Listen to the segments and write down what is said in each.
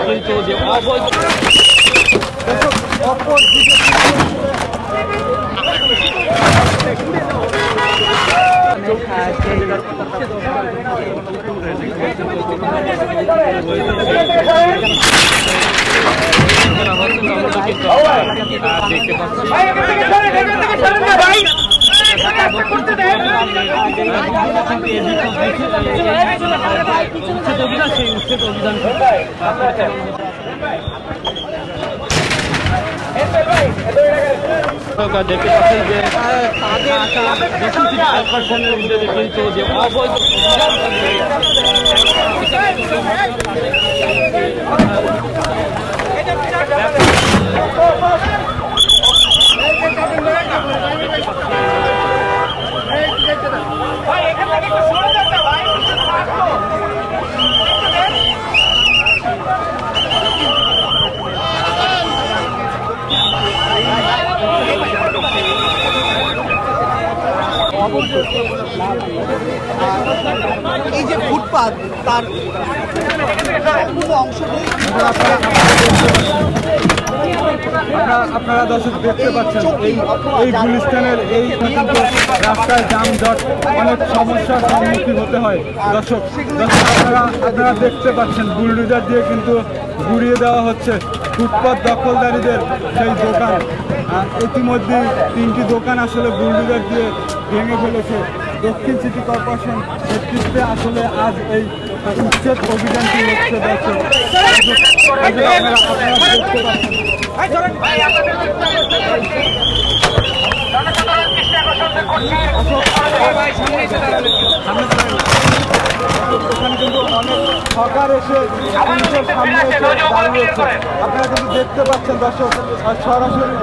কিন্তু যে অবৈধ অপর দেখতে পাচ্ছি উচ্ছেদ অভিযান দেখতে পাচ্ছেন যে কর্পোরেশনের উদ্যোগে কিন্তু যে অবৈধ এই যে ফুটপাত তার অংশ আপনারা দর্শক দেখতে পাচ্ছেন এই গুলিস্তানের এই রাস্তায় যানজট অনেক সমস্যার সম্মুখীন হতে হয়। দর্শক আপনারা দেখতে পাচ্ছেন বুলডোজার দিয়ে কিন্তু গুড়িয়ে দেওয়া হচ্ছে ফুটপাত দখলদারীদের সেই দোকান। ইতিমধ্যে 3টি দোকান আসলে বুলডোজার দিয়ে ভেঙে ফেলেছে দক্ষিণ সিটি কর্পোরেশন নেতৃত্বে। আসলে আজ এই উচ্ছেদ অভিযানটি হচ্ছে। দর্শক আপনারা দেখতে পাচ্ছেন এখানে কিন্তু অনেক সরকার এসে পুলিশের সামনে এসে দাঁড়িয়েছে। আপনারা কিন্তু দেখতে পাচ্ছেন দর্শক সরাসরি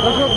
দর্শক